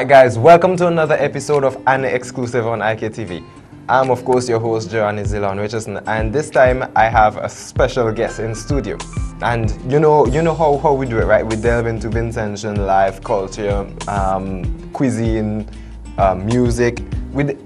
Alright guys, welcome to another episode of An Exclusive on IKTV. I'm of course your host, Joanne Richardson, and this time I have a special guest in studio. And you know how we do it, right? We delve into Vincentian life, culture, cuisine, music.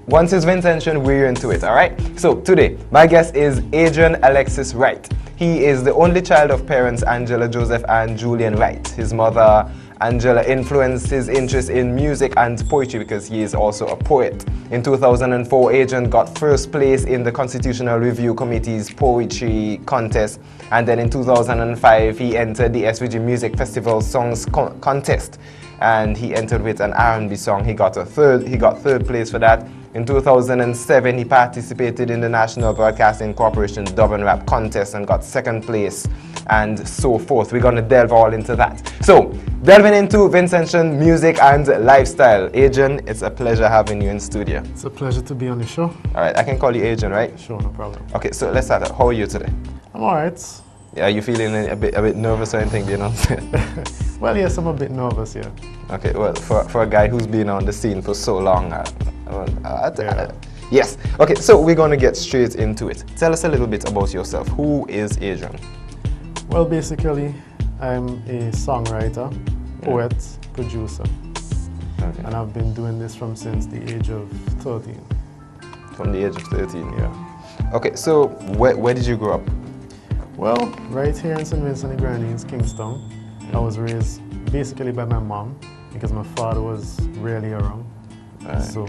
Once it's Vincentian, we're into it, alright? So today, my guest is Adrian Alexis Wright. He is the only child of parents Angela Joseph and Julian Wright. His mother, Angela, influenced his interest in music and poetry because he is also a poet. In 2004, Adrian got first place in the Constitutional Review Committee's poetry contest, and then in 2005, he entered the SVG Music Festival Songs Contest, and he entered with an R&B song. He got third place for that. In 2007, he participated in the National Broadcasting Corporation's Dub and Rap contest and got second place, and so forth. We're going to delve all into that. So, delving into Vincentian music and lifestyle. Adrian, it's a pleasure having you in studio. It's a pleasure to be on the show. All right, I can call you Adrian, right? Sure, no problem. Okay, so let's start. How are you today? I'm all right. Yeah, are you feeling a bit nervous or anything being on set? Well, yes, I'm a bit nervous, yeah. Okay, well, for a guy who's been on the scene for so long, yes. Okay, so we're going to get straight into it. Tell us a little bit about yourself. Who is Adrian? Well, basically, I'm a songwriter, poet, producer. Okay. And I've been doing this since the age of 13. From the age of 13? Yeah. Okay, so where did you grow up? Well, right here in St. Vincent and Grenadines, Kingston. I was raised basically by my mom because my father was rarely around. Right. So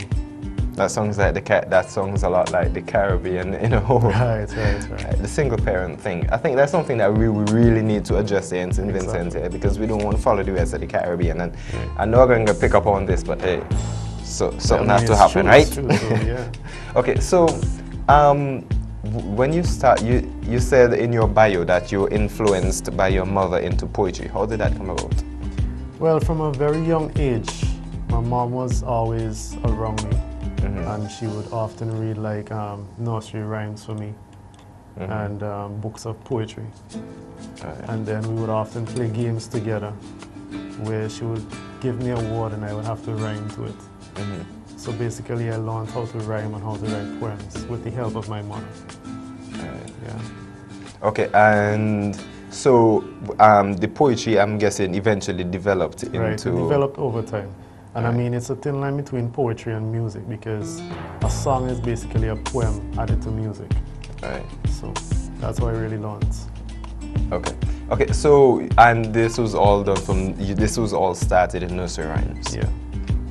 that sounds a lot like the Caribbean, you know. Right. The single parent thing. I think that's something that we really need to address here in St. Vincent here, because we don't want to follow the rest of the Caribbean. And I know I'm going to pick up on this, but hey, so something has to happen, true, right? It's true, so, yeah. Okay, so when you start, you said in your bio that you were influenced by your mother into poetry. How did that come about? Well, from a very young age, my mom was always around me. And she would often read like nursery rhymes for me and books of poetry. And then we would often play games together where she would give me a word and I would have to rhyme to it. So basically I learned how to rhyme and how to write poems with the help of my mother. Yeah. Okay, and so the poetry, I'm guessing, eventually developed into... Right, it developed over time. And I mean, it's a thin line between poetry and music because a song is basically a poem added to music. Right. So that's what I really learned. Okay, so, and this was all done this was all started in nursery rhymes? Yeah.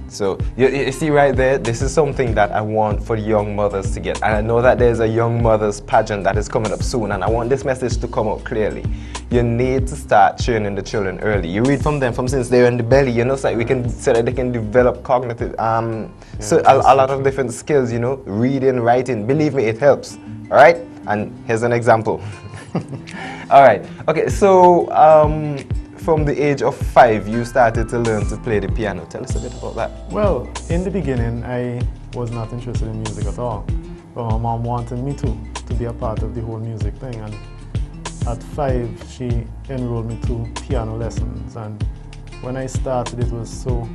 So, you see right there, this is something that I want for young mothers to get. And I know that there's a young mothers pageant that is coming up soon, and I want this message to come out clearly. You need to start training the children early. You read from them from since they're in the belly, you know, so that they can develop cognitive, so a lot of different skills, you know, reading, writing. Believe me, it helps. All right? And here's an example. All right. Okay, so from the age of 5, you started to learn to play the piano. Tell us a bit about that. Well, in the beginning, I was not interested in music at all. But my mom wanted me to be a part of the whole music thing. And at 5, she enrolled me to piano lessons. And when I started, it was so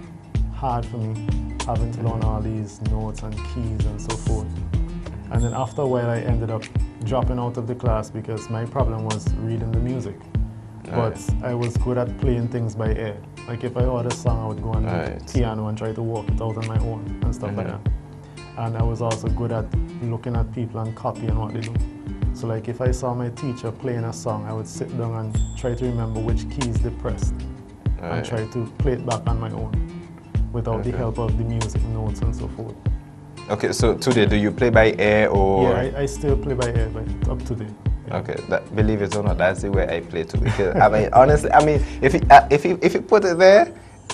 hard for me, having to learn all these notes and keys and so forth. And then after a while, I ended up dropping out of the class because my problem was reading the music. But I was good at playing things by ear. Like if I heard a song, I would go on the piano and try to work it out on my own and stuff like that. And I was also good at looking at people and copying what they do. So like if I saw my teacher playing a song, I would sit down and try to remember which keys they pressed and try to play it back on my own without the help of the music notes and so forth. Okay, so today, do you play by ear or...? Yeah, I still play by ear, but up to date. Yeah. Okay, believe it or not, that's the way I play too. Because I mean, honestly, if you put it there,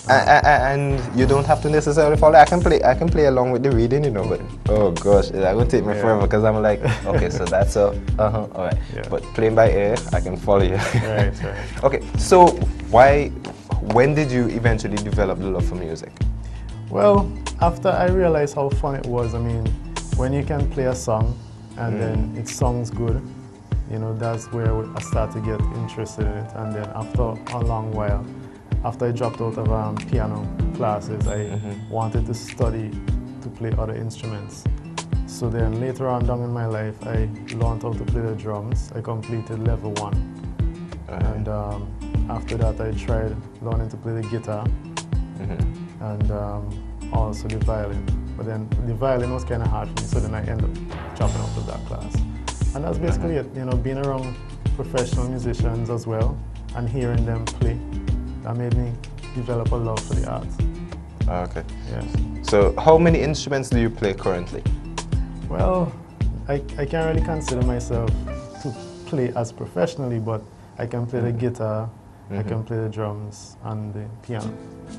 and you don't have to necessarily follow, I can play along with the reading, you know. But oh gosh, it's going to take me forever because I'm like, okay, so that's all right. Yeah. But playing by ear, I can follow you. Right. Okay, so when did you eventually develop the love for music? Well, after I realized how fun it was. I mean, when you can play a song and then it sounds good, you know, that's where I started to get interested in it. And then after a long while, after I dropped out of piano classes, I wanted to study to play other instruments. So then later on down in my life, I learned how to play the drums. I completed level 1. And after that, I tried learning to play the guitar and also the violin. But then the violin was kind of hard for me, so then I ended up dropping out of that class. And that's basically it, you know, being around professional musicians as well and hearing them play, that made me develop a love for the art. Okay. Yes. So how many instruments do you play currently? Well, I can't really consider myself to play as professionally, but I can play the guitar, I can play the drums and the piano.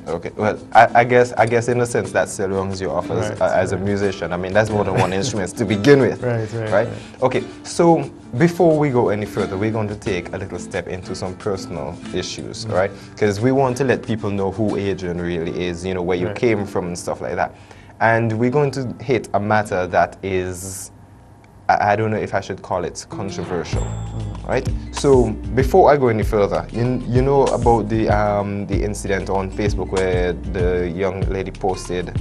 Okay, well, I guess in a sense that still runs you off as a musician. I mean, that's more than one instrument to begin with. Right? Okay, so before we go any further, we're going to take a little step into some personal issues, right? Because we want to let people know who Adrian really is, you know, where you came from and stuff like that. And we're going to hit a matter that is, I don't know if I should call it controversial, right? So before I go any further, you know about the incident on Facebook where the young lady posted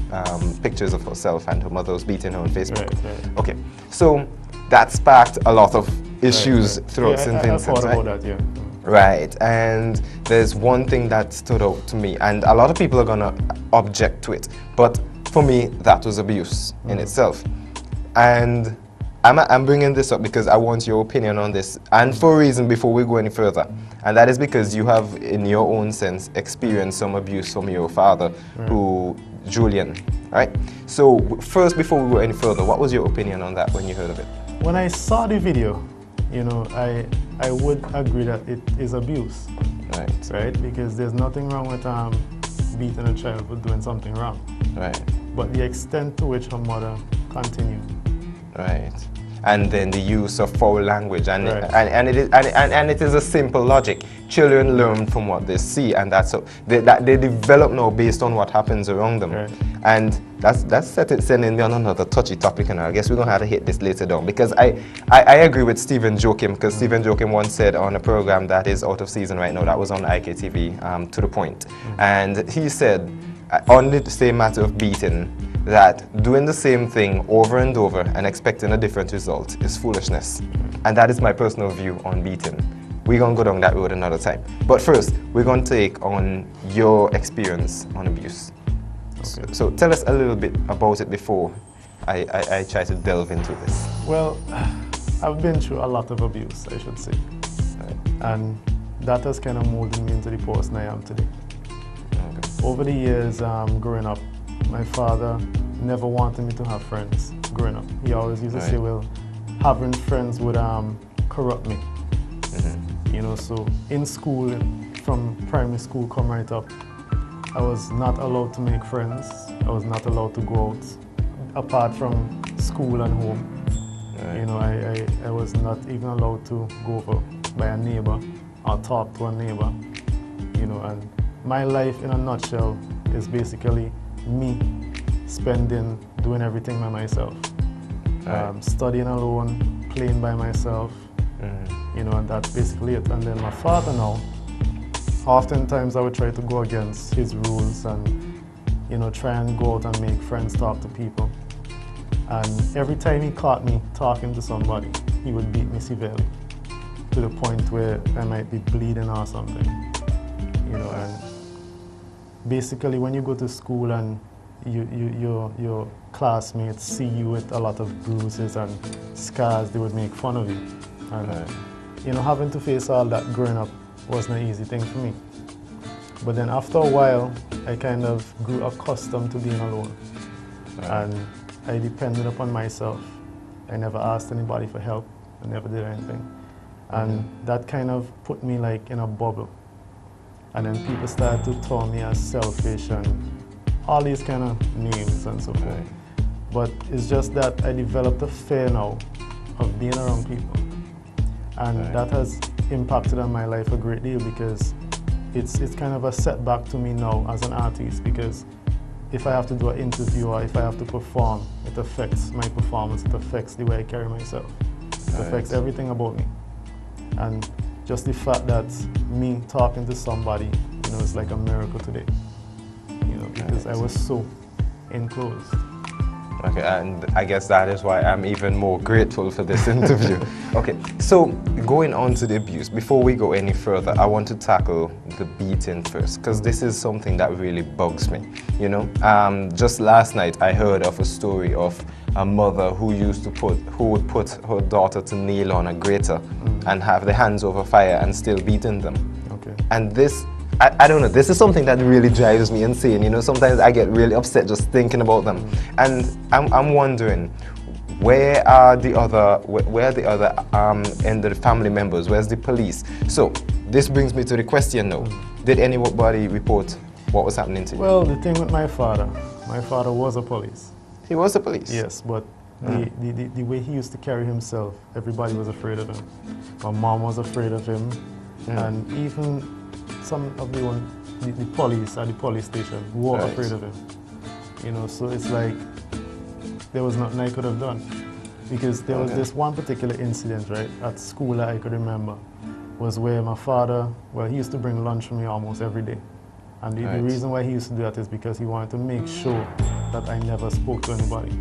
pictures of herself and her mother was beating her on Facebook. Okay, so that sparked a lot of issues throughout St. Vincent, I thought about that, Right, and there's one thing that stood out to me, and a lot of people are gonna object to it, but for me, that was abuse in itself. And I'm bringing this up because I want your opinion on this, and for a reason before we go any further. And that is because you have, in your own sense, experienced some abuse from your father, Julian, right? So first, before we go any further, what was your opinion on that when you heard of it? When I saw the video, you know, I would agree that it is abuse, right? Because there's nothing wrong with beating a child for doing something wrong. Right. But the extent to which her mother continued. Right. And then the use of foul language, and it is a simple logic. Children learn from what they see, and that's so they develop now based on what happens around them. And that's sending me on another touchy topic, and I guess we're gonna have to hit this later down, because I agree with Stephen Joachim, because Stephen Joachim once said on a program that is out of season right now, that was on IKTV, To The Point, and he said on the same matter of beating, that doing the same thing over and over and expecting a different result is foolishness. And that is my personal view on beating. We're going to go down that road another time. But first, we're going to take on your experience on abuse. Okay. So tell us a little bit about it before I try to delve into this. Well, I've been through a lot of abuse, I should say. And that has kind of molded me into the person I am today. Okay. Over the years growing up, my father never wanted me to have friends growing up. He always used to say, well, having friends would corrupt me. You know, so in school, from primary school come right up, I was not allowed to make friends. I was not allowed to go out apart from school and home. You know, I was not even allowed to go over by a neighbor or talk to a neighbor. You know, and my life in a nutshell is basically me doing everything by myself, studying alone, playing by myself, you know, and that's basically it. And then my father now, oftentimes I would try to go against his rules and, you know, try and go out and make friends, talk to people. And every time he caught me talking to somebody, he would beat me severely, to the point where I might be bleeding or something, you know. And basically when you go to school and your classmates see you with a lot of bruises and scars, they would make fun of you. And you know, having to face all that growing up wasn't an easy thing for me. But then after a while, I kind of grew accustomed to being alone. And I depended upon myself. I never asked anybody for help. I never did anything. And that kind of put me like in a bubble. And then people started to term me as selfish and all these kind of names and so forth. But it's just that I developed a fear now of being around people. And that has impacted on my life a great deal, because it's kind of a setback to me now as an artist, because if I have to do an interview or if I have to perform, it affects my performance, it affects the way I carry myself. It affects everything about me. And just the fact that me talking to somebody you know, it's like a miracle today, you know, because I was so enclosed. Okay, and I guess that is why I'm even more grateful for this interview. Okay, so going on to the abuse, before we go any further, I want to tackle the beating first, because this is something that really bugs me, you know. Just last night, I heard of a story of a mother who would put her daughter to kneel on a grater and have their hands over fire and still beating them. Okay. And this, I don't know, this is something that really drives me insane, you know. Sometimes I get really upset just thinking about them. And I'm wondering, where are the other end of the family members? Where's the police? So this brings me to the question now. Did anybody report what was happening to you? Well, the thing with my father was a police. He was the police? Yes, but the way he used to carry himself, everybody was afraid of him. My mom was afraid of him, and even some of the police at the police station were afraid of him. You know, so it's like there was nothing I could have done. Because there was this one particular incident, right, at school that I could remember, was where my father, well, he used to bring lunch for me almost every day. And the reason why he used to do that is because he wanted to make sure that I never spoke to anybody.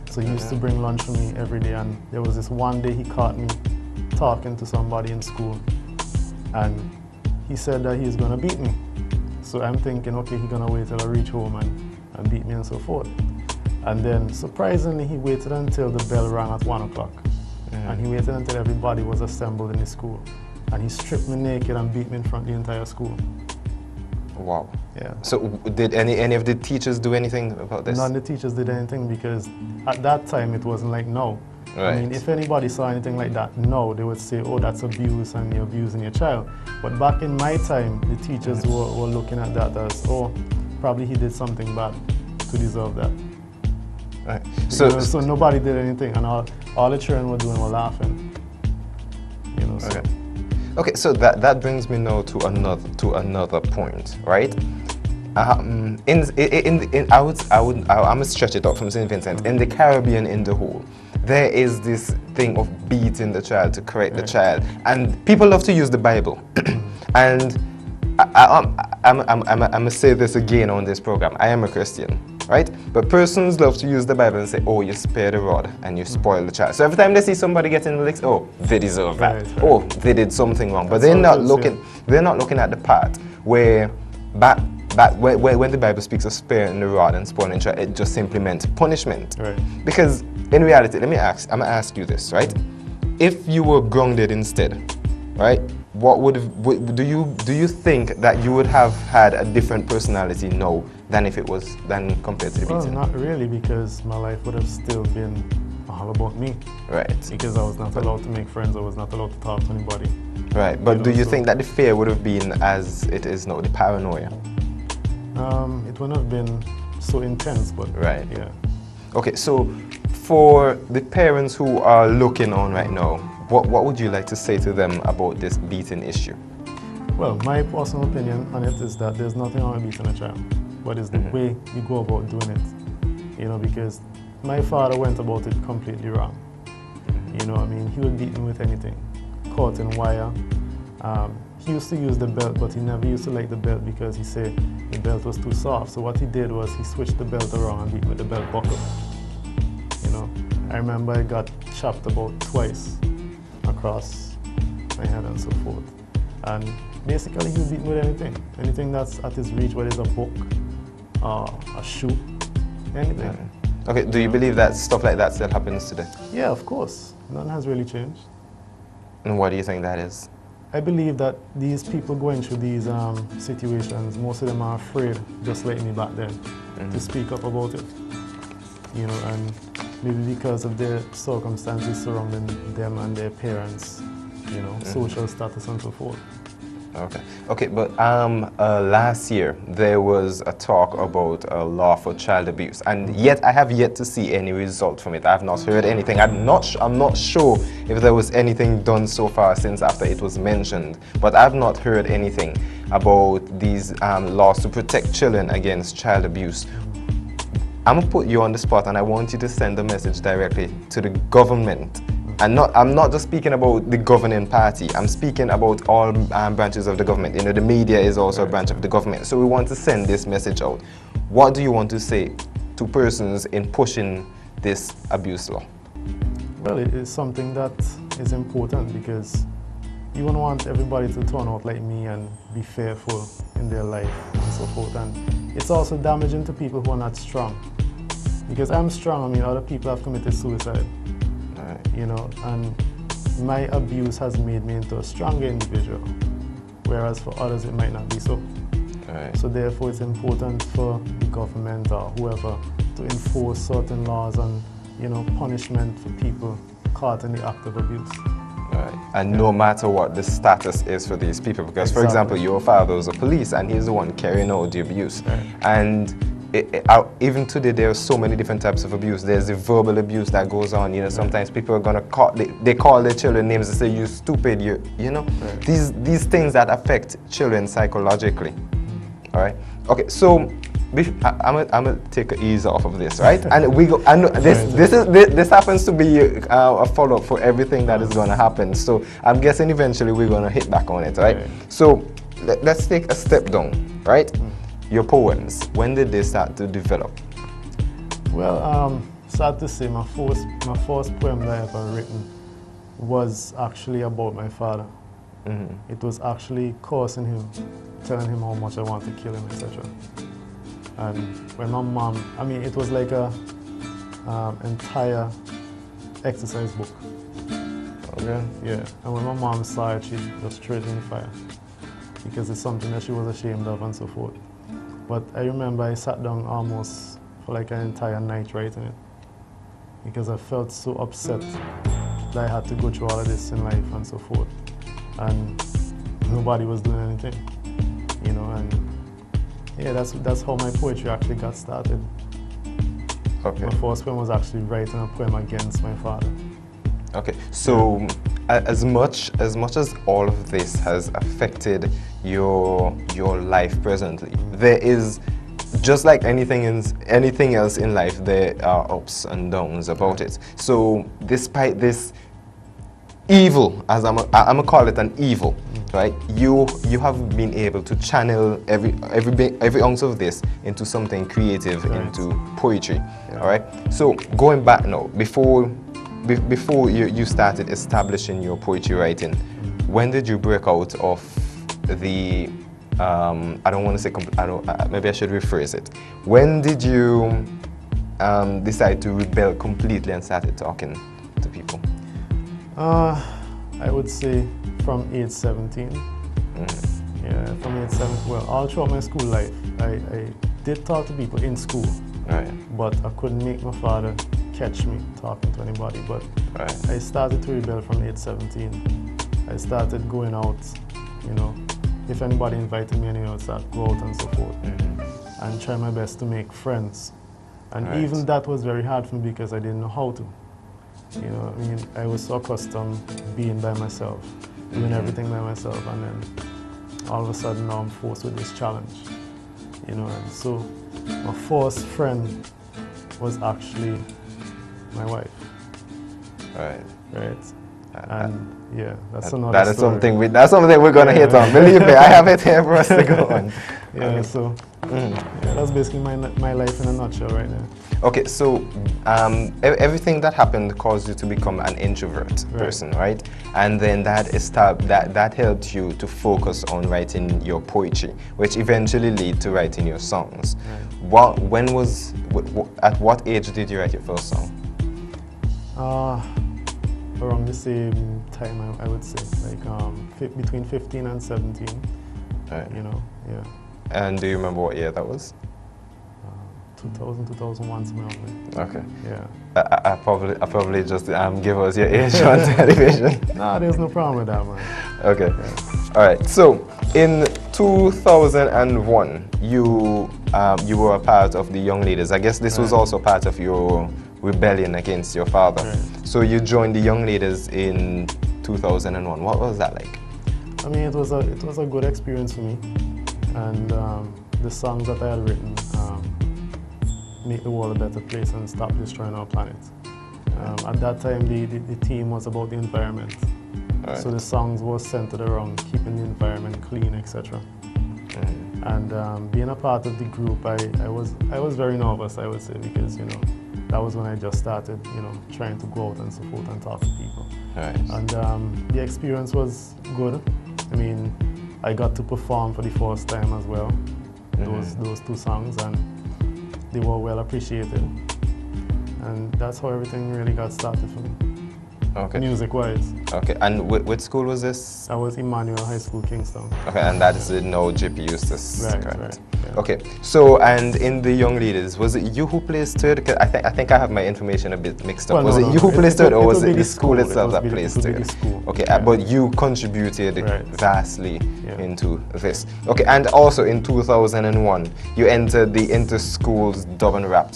So he used to bring lunch for me every day, and there was this one day he caught me talking to somebody in school, and he said that he's gonna beat me. So I'm thinking, okay, he's gonna wait till I reach home and beat me and so forth. And then surprisingly, he waited until the bell rang at 1 o'clock. And he waited until everybody was assembled in the school. And he stripped me naked and beat me in front of the entire school. Wow. Yeah. So did any of the teachers do anything about this? None of the teachers did anything, because at that time it wasn't like now. Right. I mean, if anybody saw anything like that now, they would say, oh, that's abuse and you're abusing your child. But back in my time, the teachers were looking at that as, oh, probably he did something bad to deserve that. Right. So nobody did anything, and all the children were doing were laughing. You know. So. Okay, so that brings me now to another point, right? I'm gonna stretch it out from St. Vincent. In the Caribbean, in the whole, there is this thing of beating the child to correct the child, and people love to use the Bible. And I'm gonna say this again on this program. I am a Christian, right? But persons love to use the Bible and say, oh, you spare the rod and you spoil the child. So every time they see somebody getting the licks, oh, they deserve that. Right. Oh, they did something wrong. But they're not looking. They're not looking at the part where when the Bible speaks of sparing the rod and spoiling the child, it just simply meant punishment. Right. Because in reality, I'm gonna ask you this, right? If you were grounded instead, right? Do you think that you would have had a different personality now than compared to the beating? Well, not really, because my life would have still been all about me. Right. Because I was not allowed to make friends, I was not allowed to talk to anybody. Right, but do you think that the fear would have been as it is now, the paranoia? It wouldn't have been so intense, but yeah. Okay, so for the parents who are looking on right now, what would you like to say to them about this beating issue? Well, my personal opinion on it is that there's nothing wrong with beating a child, but it's the way you go about doing it. You know, because my father went about it completely wrong. You know what I mean? He would beat me with anything. Caught in wire. He used to use the belt, but he never used to like the belt because he said the belt was too soft. So what he did was he switched the belt around and beat me with the belt buckle. You know, I remember I got chopped about twice across my head and so forth. And basically he would beat me with anything that's at his reach, whether it's a book, a shoe, anything. Okay, do you believe that stuff like that still happens today? Yeah, of course. None has really changed. And what do you think that is? I believe that these people going through these situations, most of them are afraid, just like me back then, to speak up about it. You know, and maybe because of their circumstances surrounding them and their parents, you know, social status and so forth. Okay, but last year there was a talk about a law for child abuse, and yet I have yet to see any result from it. I have not heard anything. I'm not sure if there was anything done so far since after it was mentioned, but I've not heard anything about these laws to protect children against child abuse. I'm gonna put you on the spot, and I want you to send a message directly to the government And I'm not just speaking about the governing party. I'm speaking about all branches of the government. You know, the media is also a branch of the government. So we want to send this message out. What do you want to say to persons in pushing this abuse law? Well, it is something that is important because you don't want everybody to turn out like me and be fearful in their life and so forth. And it's also damaging to people who are not strong. Because I'm strong, I mean, other people have committed suicide. Right. You know, and my abuse has made me into a stronger individual, whereas for others it might not be so. Right. So therefore it's important for the government or whoever to enforce certain laws and, you know, punishment for people caught in the act of abuse. Right. And no matter what the status is for these people, because for example, your father was a police and he's the one carrying out the abuse. Right. And even today, there are so many different types of abuse. There's the verbal abuse that goes on. You know, sometimes people are gonna call, they call their children names and say, "You stupid," you know. Right. These things that affect children psychologically. All right. Okay. So I'm gonna take an ease off of this, right? And we go. And this happens to be a follow-up for everything that is gonna happen. So I'm guessing eventually we're gonna hit back on it, right? So let's take a step down, right? Your poems, when did they start to develop? Well, sad to say, my first poem that I ever written was actually about my father. It was actually cursing him, telling him how much I want to kill him, etc. And when my mom, I mean, it was like a entire exercise book. Okay. Yeah, and when my mom saw it, she just threw it in the fire because it's something that she was ashamed of and so forth. But I remember I sat down almost for like an entire night writing it because I felt so upset that I had to go through all of this in life and so forth. And nobody was doing anything, you know, and yeah, that's how my poetry actually got started. Okay. My first poem was actually writing a poem against my father. Okay, so as much as all of this has affected your life presently, there is, just like anything else in life, there are ups and downs about it. So despite this evil, as I'm gonna call it an evil, right? You have been able to channel every ounce of this into something creative, into poetry. All right. So going back now, before you started establishing your poetry writing, when did you break out of the I don't want to say maybe I should rephrase it. When did you decide to rebel completely and started talking to people? I would say from age 17. Yeah, from age 17. Well, all throughout my school life, I did talk to people in school, but I couldn't make my father catch me talking to anybody. But I started to rebel from age 17. I started going out, you know, if anybody invited me anywhere, I'd go out and so forth, and try my best to make friends. And even that was very hard for me because I didn't know how to. You know, I mean, I was so accustomed being by myself, doing everything by myself, and then all of a sudden now I'm forced with this challenge. You know, and so my first friend was actually my wife. Right. And yeah, that's another story. That's something we're gonna hit on. Believe me, I have it here for us to go on. Yeah, so yeah, that's basically my life in a nutshell right now. Okay, so everything that happened caused you to become an introvert person, right? And then that helped you to focus on writing your poetry, which eventually led to writing your songs. At what age did you write your first song? Around the same time, I would say, like between 15 and 17. You know, yeah. And do you remember what year that was? 2000, 2001, something like that. Okay. Yeah. I probably just give us your age on television. No, there's no problem with that, man. Okay. Yeah. All right. So in 2001, you were a part of the Young Leaders. I guess this was also part of your rebellion against your father. So you joined the Young Leaders in 2001. What was that like? I mean, it was a good experience for me, and the songs that I had written, make the world a better place and stop destroying our planet. At that time, the theme was about the environment. Right. So the songs was centered around keeping the environment clean, etc. And being a part of the group, I was very nervous, I would say, because that was when I just started, trying to go out and so forth and talk to people. Right. And the experience was good. I mean, I got to perform for the first time as well, those two songs, and they were well appreciated. And that's how everything really got started for me. Okay. Music-wise. Okay, and which school was this? I was Emmanuel High School, Kingston. Okay, and that is no JP Eustace. Right. Yeah. Okay, so and in the young leaders, was it you who placed third? 'Cause I think I have my information a bit mixed up. Well, was no, it you who placed third, or was it the school school itself that placed third? third? The school. Okay, Yeah. but you contributed Right. vastly Yeah. into this. Okay, and also in 2001, you entered the inter-schools dub and rap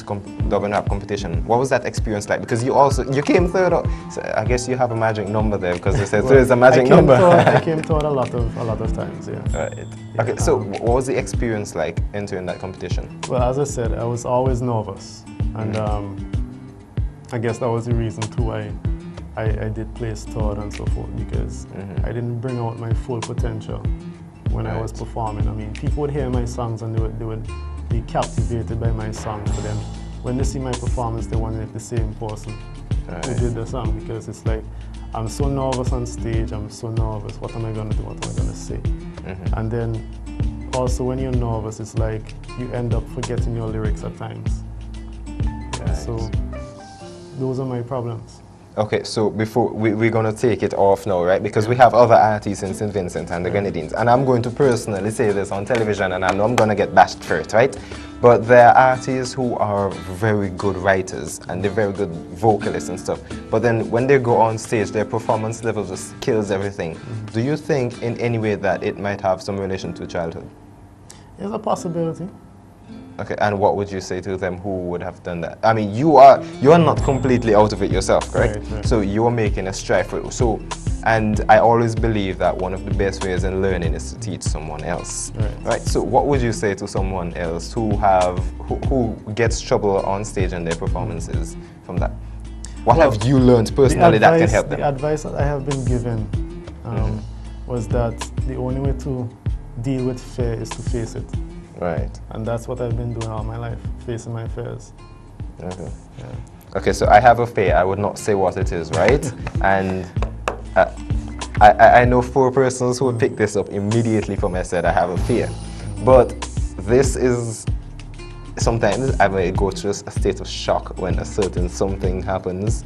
competition. What was that experience like? Because you came third. So I guess you have a magic number there, because they said third is a magic number. I came third a lot of times. Yeah. Right. Yeah, Okay. So what was the experience like entering that competition? Well, as I said, I was always nervous, and I guess that was the reason too why I did place third and so forth, because I didn't bring out my full potential when I was performing. I mean, people would hear my songs and they would be captivated by my songs, but then when they see my performance, they wonder if the same person who did the song, because it's like, I'm so nervous on stage, I'm so nervous, what am I going to do, what am I going to say? And then also when you're nervous, it's like you end up forgetting your lyrics at times. Yeah, so those are my problems. Okay, so before we're going to take it off now, right? Because we have other artists in St. Vincent and the Grenadines, and I'm going to personally say this on television, and I know I'm going to get bashed for it, right? But there are artists who are very good writers and they're very good vocalists and stuff. But then when they go on stage, their performance level just kills everything. Do you think in any way that it might have some relation to childhood? There's a possibility. Okay, and what would you say to them who would have done that? I mean, you are not completely out of it yourself, correct? Right. So you're making a strive for it. So, and I always believe that one of the best ways in learning is to teach someone else. Right. So what would you say to someone else who gets trouble on stage in their performances from that? What have you learned personally that can help them? The advice that I have been given was that the only way to deal with fear is to face it. Right. And that's what I've been doing all my life, facing my fears. Okay. Yeah. Okay, so I have a fear. I would not say what it is, right? And I know 4 persons who would pick this up immediately from I said I have a fear. But this is, sometimes I may go through a state of shock when a certain something happens,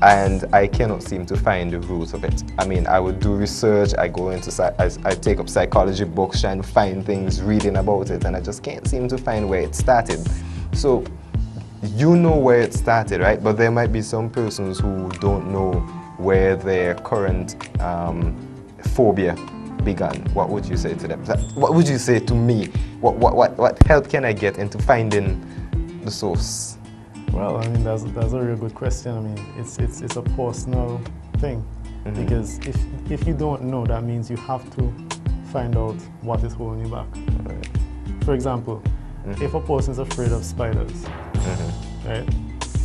and I cannot seem to find the root of it. I mean, I would do research, I take up psychology books, trying to find things, reading about it, and I just can't seem to find where it started. So, you know where it started, right? But there might be some persons who don't know where their current phobia began. What would you say to them? What would you say to me? What help can I get into finding the source? Well, I mean, that's a real good question. I mean, it's a personal thing, because if you don't know, that means you have to find out what is holding you back. Right. For example, if a person is afraid of spiders, right?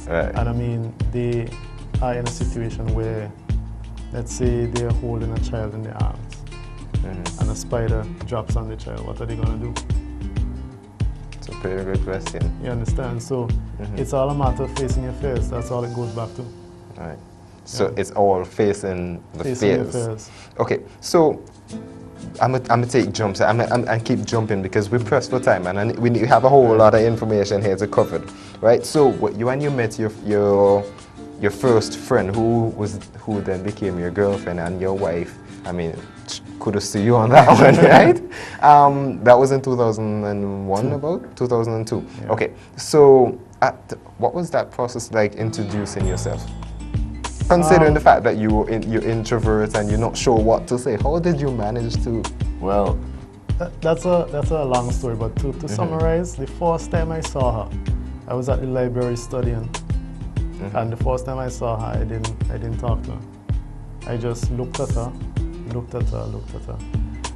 And I mean, they are in a situation where, let's say they're holding a child in their arms, and a spider drops on the child, what are they going to do? It's a pretty good question. You understand? So it's all a matter of facing your fears. That's all it goes back to. Right. So it's all facing the Facing your fears. fears. Okay, so I'm gonna take jumps. I'm keep jumping because we're pressed for time, and we have a whole lot of information here to cover, right? So when you met your first friend, who then became your girlfriend and your wife. I mean, kudos to you on that one, right? That was in 2001, about 2002. Yeah. Okay, so what was that process like, introducing yourself? Considering the fact that you're introvert and you're not sure what to say, how did you manage to? Well, that's a long story, but to summarize, the first time I saw her, I was at the library studying, and the first time I saw her, I didn't talk to her. I just looked at her,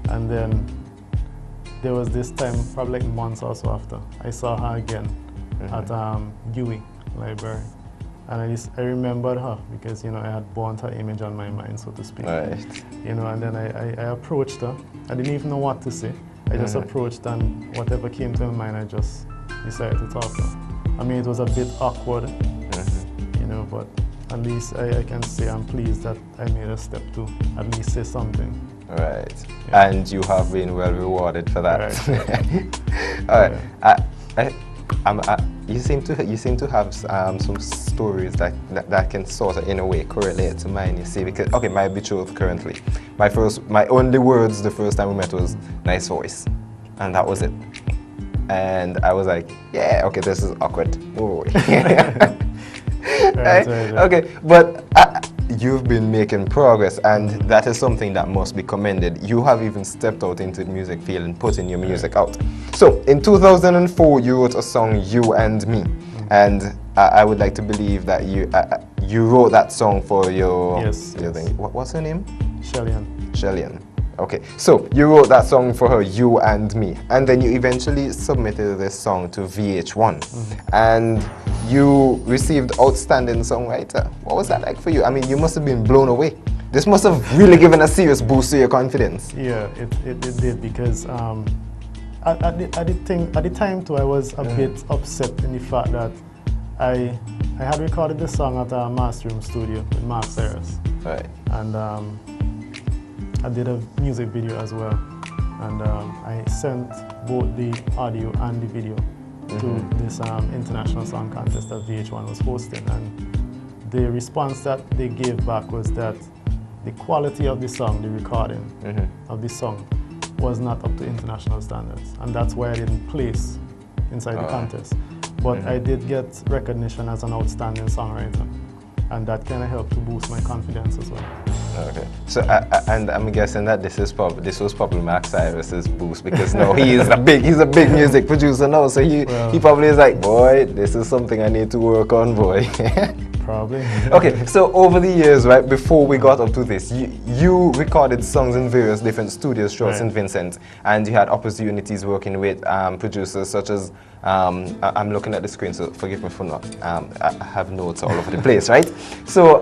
and then there was this time, probably like months or so after, I saw her again at Dewey Library, And I remembered her because, you know, I had burnt her image on my mind, so to speak. Right. You know, and then I approached her. I didn't even know what to say. I just approached, and whatever came to my mind, I just decided to talk to her. I mean, it was a bit awkward, you know, but at least I can say I'm pleased that I made a step to at least say something. Right. Yeah. And you have been well rewarded for that. Right. All right. You seem to have some stories that can sort of in a way correlate to mine. You see, because okay, my betrothed currently, my only words the first time we met was nice voice, and that was it. And I was like, yeah, okay, this is awkward. Move away. Right? Okay, but you've been making progress, and that is something that must be commended. You have even stepped out into the music field and putting your music out. So in 2004, you wrote a song, You and Me, and I would like to believe that you wrote that song for your thing. What's her name? Shellian. Okay, so you wrote that song for her, You and Me, and then you eventually submitted this song to VH1, and you received Outstanding Songwriter. What was that like for you? I mean, you must have been blown away. This must have really given a serious boost to your confidence. Yeah, it did, because at the time too, I was a bit upset in the fact that I had recorded the song at a master room studio with Mark Cyrus. Right. And I did a music video as well, and I sent both the audio and the video to this international song contest that VH1 was hosting, and the response that they gave back was that the quality of the song, the recording of the song, was not up to international standards, and that's why I didn't place inside the contest. But I did get recognition as an outstanding songwriter, and that kind of helped to boost my confidence as well. Okay, so and I'm guessing that this was probably Mark Cyrus's boost, because no, he's a big music producer now, so he probably is like, boy, this is something I need to work on, boy. Probably. Okay, so over the years, right, before we got up to this, you recorded songs in various different studios throughout St. Vincent, and you had opportunities working with producers such as, I'm looking at the screen, so forgive me for not, I have notes all over the place, right? So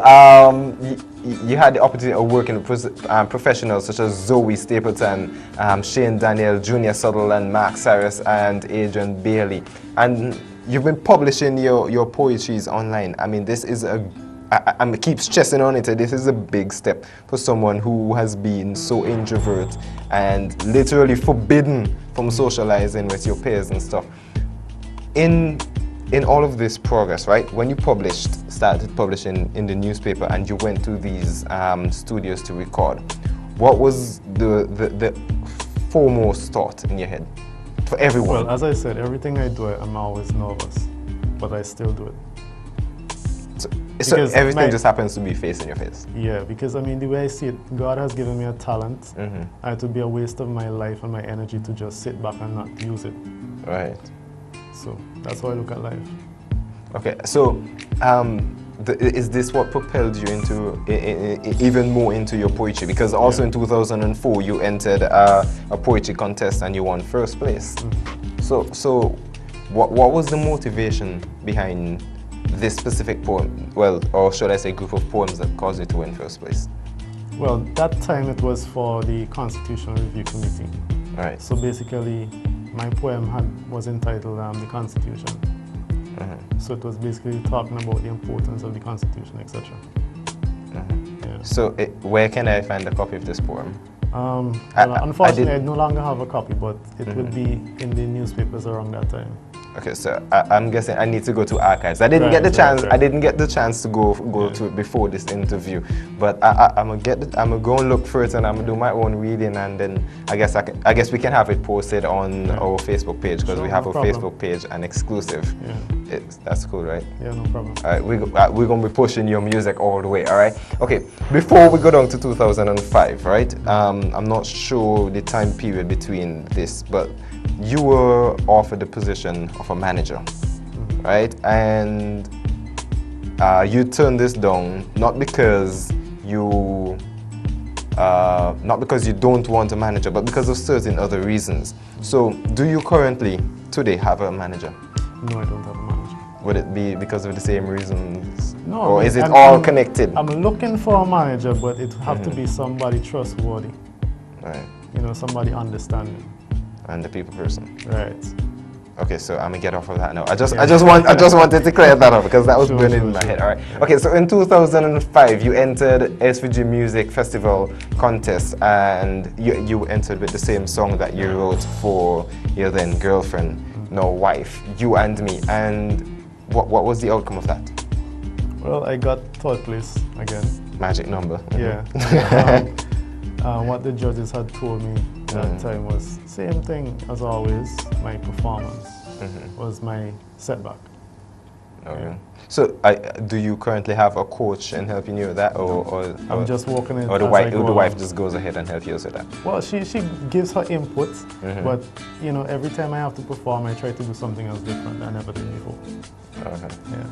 you had the opportunity of working with professionals such as Zoe Stapleton, Shane Daniel, Junior Sutherland, Mark Cyrus, and Adrian Bailey. And you've been publishing your poetries online. I mean, this is I keep stressing on it, this is a big step for someone who has been so introvert and literally forbidden from socializing with your peers and stuff. In all of this progress, right, when you started publishing in the newspaper and you went to these studios to record, what was the foremost thought in your head for everyone? Well, as I said, everything I do, I'm always nervous, but I still do it. So everything just happens to be face in your face? Yeah, because I mean, the way I see it, God has given me a talent, and it would be a waste of my life and my energy to just sit back and not use it. Right. So that's how I look at life. Okay, so is this what propelled you into even more into your poetry? Because also in 2004 you entered a poetry contest and you won first place. So what was the motivation behind this specific poem? Well, or should I say group of poems that caused you to win first place? Well, that time it was for the Constitutional Review Committee. Right. So basically, my poem was entitled The Constitution. So it was basically talking about the importance of the Constitution, etc. Yeah. So where can I find a copy of this poem? Well, unfortunately, I no longer have a copy, but it will be in the newspapers around that time. Okay, so I'm guessing I need to go to archives. I didn't get the chance. I didn't get the chance to go to it before this interview, but I'm gonna go and look for it, and I'm gonna do my own reading, and then I guess we can have it posted on our Facebook page, because we have a Facebook page, an exclusive. Yeah. That's cool, right? Yeah, no problem. All right, we're gonna be pushing your music all the way. All right. Okay. Before we go down to 2005, right? I'm not sure the time period between this, but you were offered the position of a manager, right? And you turned this down not because you don't want a manager, but because of certain other reasons. So, do you currently today have a manager? No, I don't have a manager. Would it be because of the same reasons? No, Or I is mean, it all connected? I'm looking for a manager, but it have to be somebody trustworthy. Right. You know, somebody understanding. And the people person. Right. Okay, so I'm gonna get off of that now. I just wanted to clear that up because that was burning in my head. All right. Okay, so in 2005 you entered SVG Music Festival contest, and you entered with the same song that you wrote for your then girlfriend, now wife, You and Me. And what was the outcome of that? Well, I got third place again. Magic number. Yeah. What the judges had told me that time was same thing as always. My performance was my setback. Okay. Yeah. So, do you currently have a coach in helping you with that, or I'm just walking in. or the wife just goes ahead and helps you with that? Well, she gives her input, but you know, every time I have to perform, I try to do something else different than I never did before. Okay. Yeah.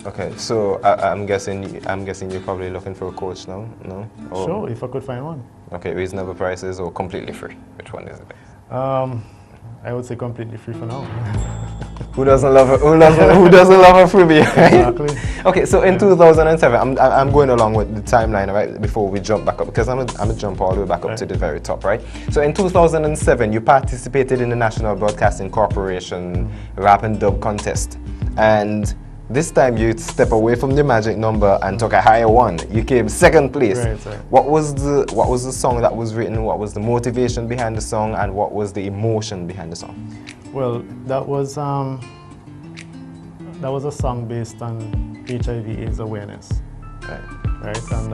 Okay. So I'm guessing you're probably looking for a coach now, no? Or, Sure, if I could find one. Okay, reasonable prices or completely free? Which one is it? I would say completely free for now. Who doesn't love a freebie? Right? Exactly. Okay, so in 2007, I'm going along with the timeline, right? Before we jump back up, because I'm gonna jump all the way back up to the very top, right? So in 2007, you participated in the National Broadcasting Corporation Rap and Dub contest, and this time you step away from the magic number and took a higher one. You came second place. Right. What was the song that was written? What was the motivation behind the song, and what was the emotion behind the song? Well, that was a song based on HIV/AIDS awareness. Right. And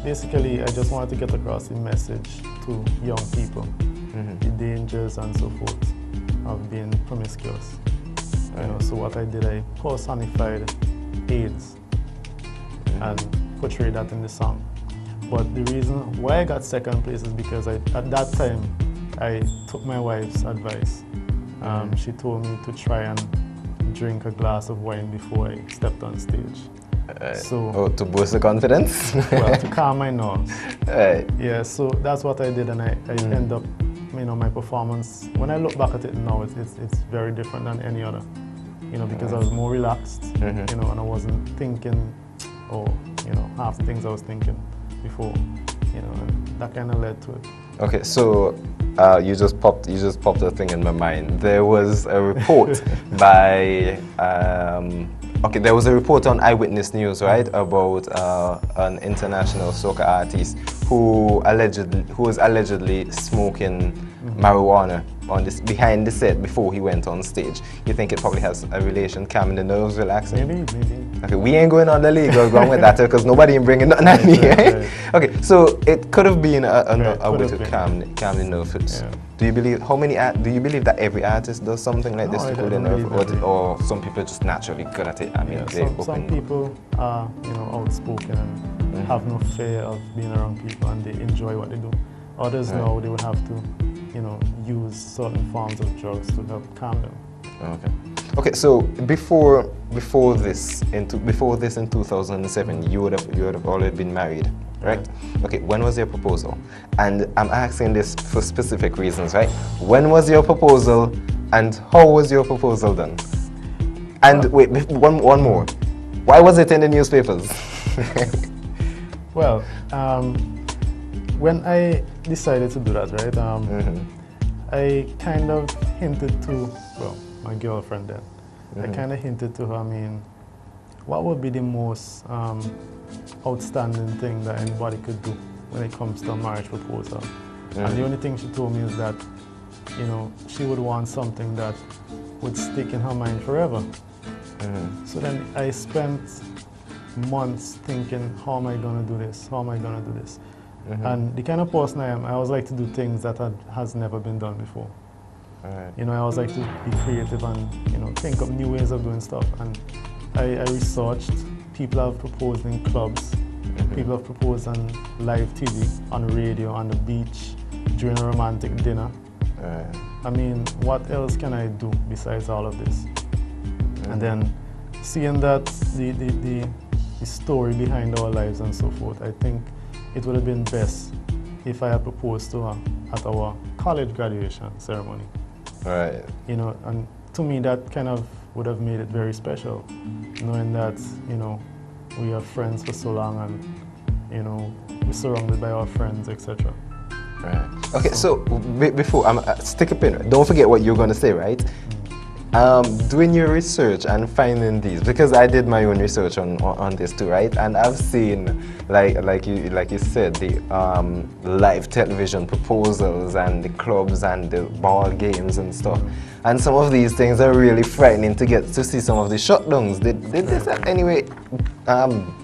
basically, I just wanted to get across the message to young people, the dangers and so forth of being promiscuous. You know, so what I did, I personified AIDS and portrayed that in the song. But the reason why I got second place is because at that time, I took my wife's advice. She told me to try and drink a glass of wine before I stepped on stage. To boost the confidence? Well, to calm my nerves. Right. Yeah, so that's what I did, and I end up, you know, my performance, when I look back at it now, it's very different than any other. You know, because I was more relaxed, you know, and I wasn't thinking, you know, half the things I was thinking before, you know, and that kind of led to it. Okay, so you just popped a thing in my mind. There was a report by there was a report on Eyewitness News, right, about an international soca artist who was allegedly smoking marijuana behind the set before he went on stage. You think it probably has a relation, calming the nerves, relaxing? Maybe. Okay, we ain't going on the legal ground with that because nobody ain't bringing nothing at me, right? Okay, so it could have been a way to calm the nerves. Yeah. Do you believe that every artist does something like this to cool their nerves, or some people are just naturally good at it? I mean, some people are, you know, outspoken and have no fear of being around people, and they enjoy what they do. Others know they would have to, you know, use certain forms of drugs to help calm them. Okay. So before this in 2007, you would have already been married, right? Okay. When was your proposal? And I'm asking this for specific reasons, right? When was your proposal, and how was your proposal done? And wait, one more. Why was it in the newspapers? Well, when I decided to do that, right? I kind of hinted to, my girlfriend then. I kind of hinted to her, I mean, what would be the most outstanding thing that anybody could do when it comes to a marriage proposal? And the only thing she told me is that, you know, she would want something that would stick in her mind forever. So then I spent months thinking, how am I going to do this? How am I going to do this? And the kind of person I am, I always like to do things that has never been done before. You know, I always like to be creative and, you know, think up new ways of doing stuff. And I researched. People have proposed in clubs. People have proposed on live TV, on radio, on the beach, during a romantic dinner. I mean, what else can I do besides all of this? And then seeing that the story behind our lives and so forth, I think it would have been best if I had proposed to her at our college graduation ceremony. Right. You know, and to me that kind of would have made it very special, knowing that, you know, we are friends for so long and, you know, we're surrounded by our friends, etc. Right. Okay, so before, stick a pin, don't forget what you're going to say, right? Doing your research and finding these, because I did my own research on this too, right? And I've seen, like you said, the live television proposals and the clubs and the ball games and stuff. And some of these things are really frightening to get to see some of the shutdowns. Did this anyway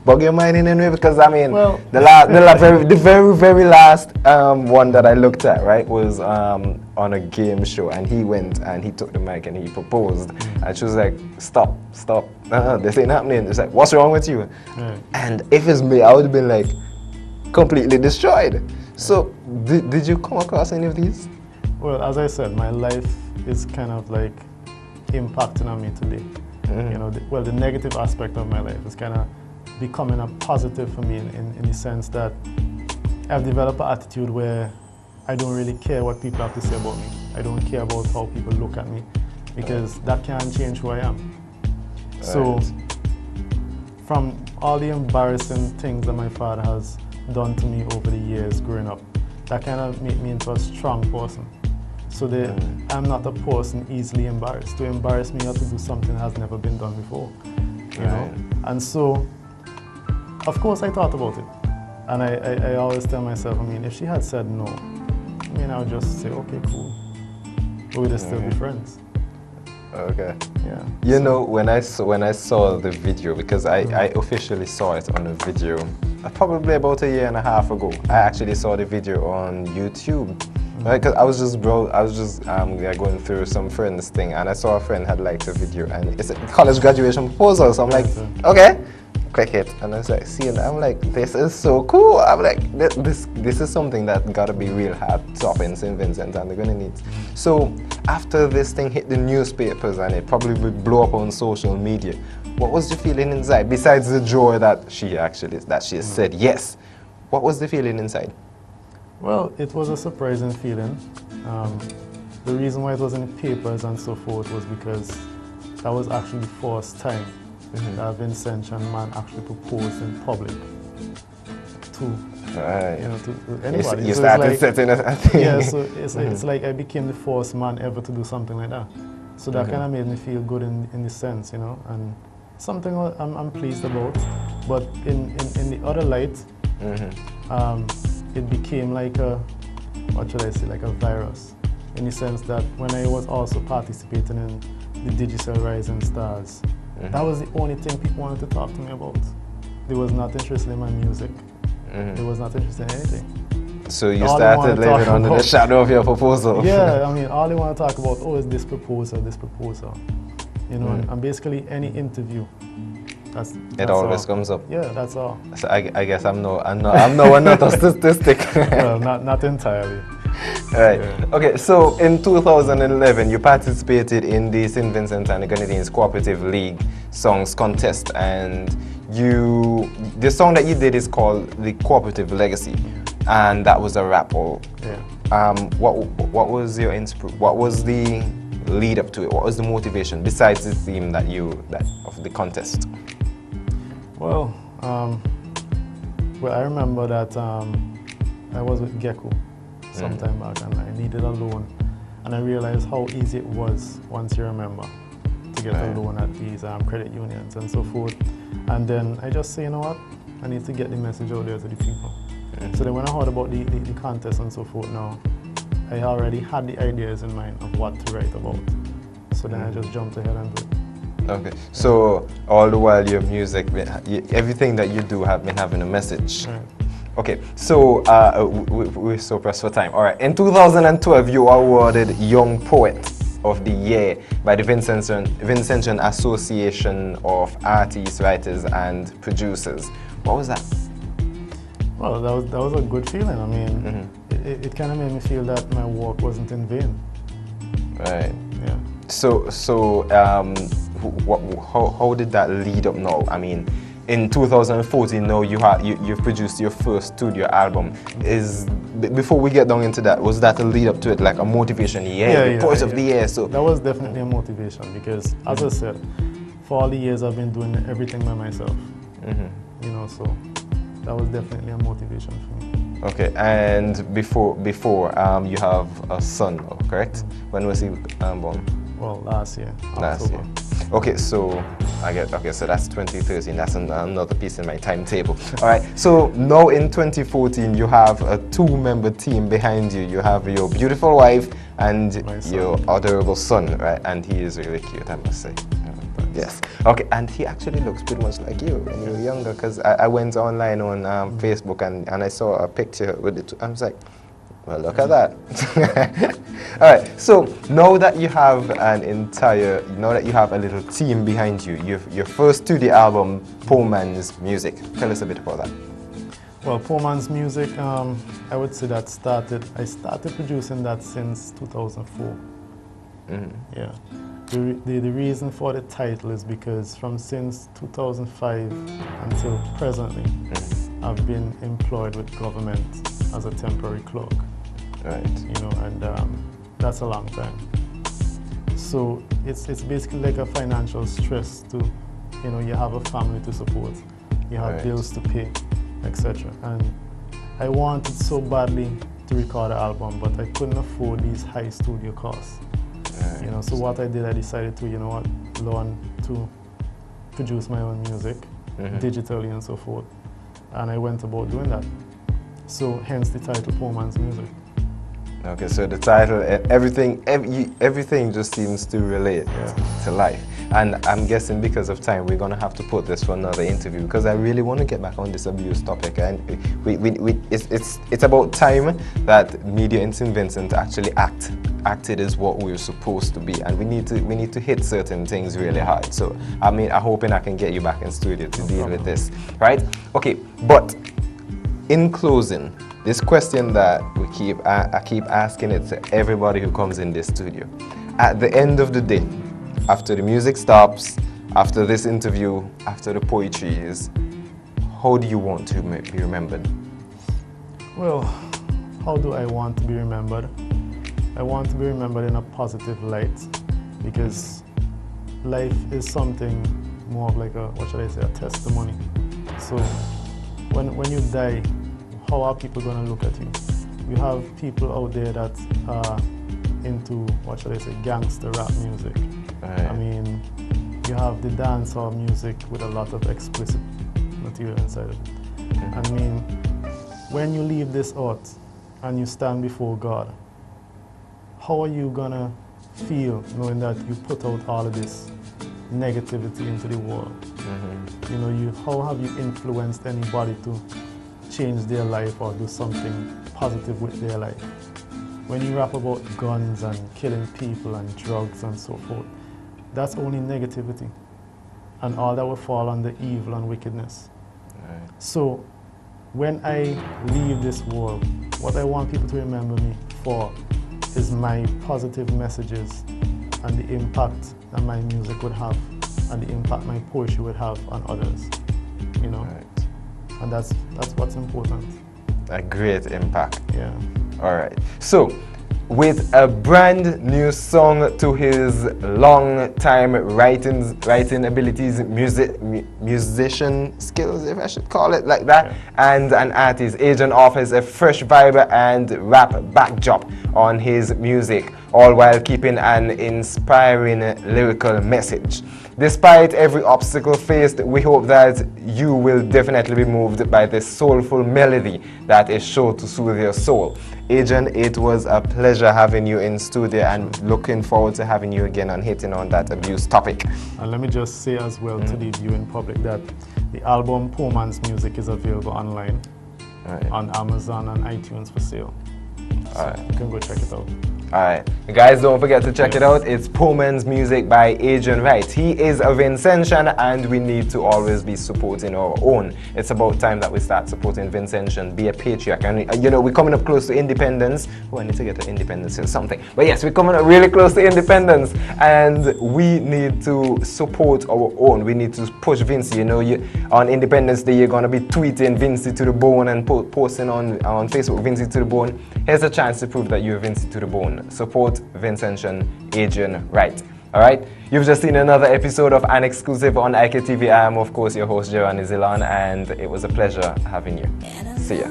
bug your mind in any way? Because I mean, well, the very last one that I looked at, right, was on a game show, and he went and he took the mic and he proposed, and she was like, stop, this ain't happening. It's like, what's wrong with you? And if it's me, I would have been like completely destroyed. So did you come across any of these? Well, as I said, my life is kind of like impacting on me today. You know, the negative aspect of my life is kind of becoming a positive for me in the sense that I've developed an attitude where I don't really care what people have to say about me. I don't care about how people look at me, because that can't change who I am. Right. So from all the embarrassing things that my father has done to me over the years growing up, that kind of made me into a strong person. So I'm not a person easily embarrassed. To embarrass me, you have to do something that has never been done before, you know? And so, of course I thought about it. And I always tell myself, I mean, if she had said no, I mean, I would just say, okay, cool. But we'd still be friends. Okay. Yeah. You know, when I saw the video, because I officially saw it on a video probably about a year and a half ago. I actually saw the video on YouTube. Right, because I was just going through some friends thing, and I saw a friend had liked the video, and it's a college graduation proposal. So I'm like, okay, click it, and I was like, seeing that, I'm like, this is so cool. I'm like, this is something that gotta be real hard top in St. Vincent, and they're gonna need. So after this thing hit the newspapers, and it probably would blow up on social media, what was the feeling inside? Besides the joy that she said yes, what was the feeling inside? Well, it was a surprising feeling. The reason why it was in the papers and so forth was because that was actually the first time that Vincentian man actually proposed in public to, you know, to anybody. You so started like, setting a thing. Yeah, so it's like I became the first man ever to do something like that. So that kind of made me feel good in the sense, you know, and something I'm pleased about. But in the other light, it became like a, what should I say, like a virus, in the sense that when I was also participating in the Digital Rising Stars, that was the only thing people wanted to talk to me about. They was not interested in my music. They was not interested in anything. So you started living under the shadow of your proposal. Yeah, I mean, all they want to talk about, is this proposal, you know, and basically any interview. That's always all. comes up. Yeah, that's all. So I guess I'm not a statistic. Well, not entirely. Right. Yeah. Okay. So in 2011, you participated in the St. Vincent and the Grenadines Cooperative League Songs Contest, and the song that you did is called "The Cooperative Legacy," and that was a rap. Yeah. What was your what was the lead up to it? What was the motivation besides the theme of the contest? Well, I remember that I was with Gecko sometime back, and I needed a loan, and I realized how easy it was once you remember to get a loan at these credit unions and so forth. And then I just say, you know what, I need to get the message out there to the people. So then when I heard about the contest and so forth now, I already had the ideas in mind of what to write about. So then I just jumped ahead and do it. Okay, so all the while your music, everything that you do have been having a message. Right. Okay, so we're so pressed for time. All right, in 2012 you were awarded Young Poet of the Year by the Vincentian Association of Artists, Writers and Producers. What was that? Well, that was a good feeling. I mean, it kind of made me feel that my work wasn't in vain. Right. Yeah. So how did that lead up now? I mean, in 2014 now you've produced your first studio album. Before we get down into that, was that a lead up to it, like a motivation? Report of the year. So that was definitely a motivation because, as I said, for all the years I've been doing everything by myself. You know, so that was definitely a motivation for me. Okay, and before you have a son, correct? When was he born? Well, last year. Last year. Okay, so so that's 2013. That's another piece in my timetable. All right. So now in 2014, you have a 2-member team behind you. You have your beautiful wife and your adorable son, right? And he is really cute, I must say. Yes. Okay, and he actually looks pretty much like you when you were younger, because I went online on Facebook and I saw a picture with it. I was like, well, look at that. All right, so now that you have a little team behind you, your first studio album, Poor Man's Music. Tell us a bit about that. Well, Poor Man's Music, I would say I started producing that since 2004. Yeah. The reason for the title is because since 2005 until presently, I've been employed with government as a temporary clerk. Right. You know, and that's a long time. So it's basically like a financial stress to, you know, you have a family to support, you have bills to pay, etc. And I wanted so badly to record an album, but I couldn't afford these high studio costs. You know, so what I did, I decided to, learn to produce my own music, digitally and so forth. And I went about doing that. So hence the title, Poor Man's Music. Okay, so the title, everything just seems to relate to life. And I'm guessing because of time, we're going to have to put this for another interview, because I really want to get back on this abuse topic. And it's about time that media in St. Vincent actually acted as what we're supposed to be, and we need to hit certain things really hard. So I'm hoping I can get you back in studio to deal with this, right? Okay, but in closing, this question that I keep asking it to everybody who comes in this studio. At the end of the day, after the music stops, after this interview, after the poetry is, how do you want to be remembered? Well, how do I want to be remembered? I want to be remembered in a positive light, because life is something more of like a testimony. So when you die, how are people going to look at you? You have people out there that are into, gangster rap music. Right. I mean, you have the dancehall music with a lot of explicit material inside of it. I mean, when you leave this earth and you stand before God, how are you gonna feel knowing that you put out all of this negativity into the world? You know, how have you influenced anybody to change their life or do something positive with their life? When you rap about guns and killing people and drugs and so forth, that's only negativity, and all that will fall under evil and wickedness. Right. So when I leave this world, what I want people to remember me for is my positive messages and the impact that my music would have and the impact my poetry would have on others, you know. Right. And that's what's important. A great impact. Yeah. All right. So, with a brand new song to his long time writing abilities, musician skills, if I should call it like that, and an artist, Adrian offers a fresh vibe and rap backdrop on his music, all while keeping an inspiring lyrical message. Despite every obstacle faced, we hope that you will definitely be moved by this soulful melody that is sure to soothe your soul. Adrian, it was a pleasure having you in studio, and looking forward to having you again and hitting on that abuse topic. And let me just say as well to the viewing public that the album Poor Man's Music is available online on Amazon and iTunes for sale. So you can go check it out. Alright, guys, don't forget to check it out. It's Poor Man's Music by Adrian Wright. He is a Vincentian and we need to always be supporting our own. It's about time that we start supporting Vincentian, be a patriarch. And you know, we're coming up close to independence. Oh, I need to get to independence or something. But yes, we're coming up really close to independence and we need to support our own. We need to push Vinci. You know, on Independence Day, you're going to be tweeting Vinci to the bone and posting on Facebook, Vinci to the bone. Here's a chance to prove that you're Vinci to the bone. Support Vincentian Adrian Wright. Alright, you've just seen another episode of An Exclusive on IKTV. I am, of course, your host, Joanne Zilon, and it was a pleasure having you. See ya.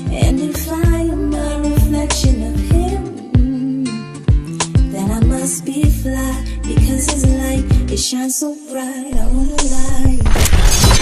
And if I am a reflection of him, then I must be fly, because his light, it shines so bright, I wanna lie.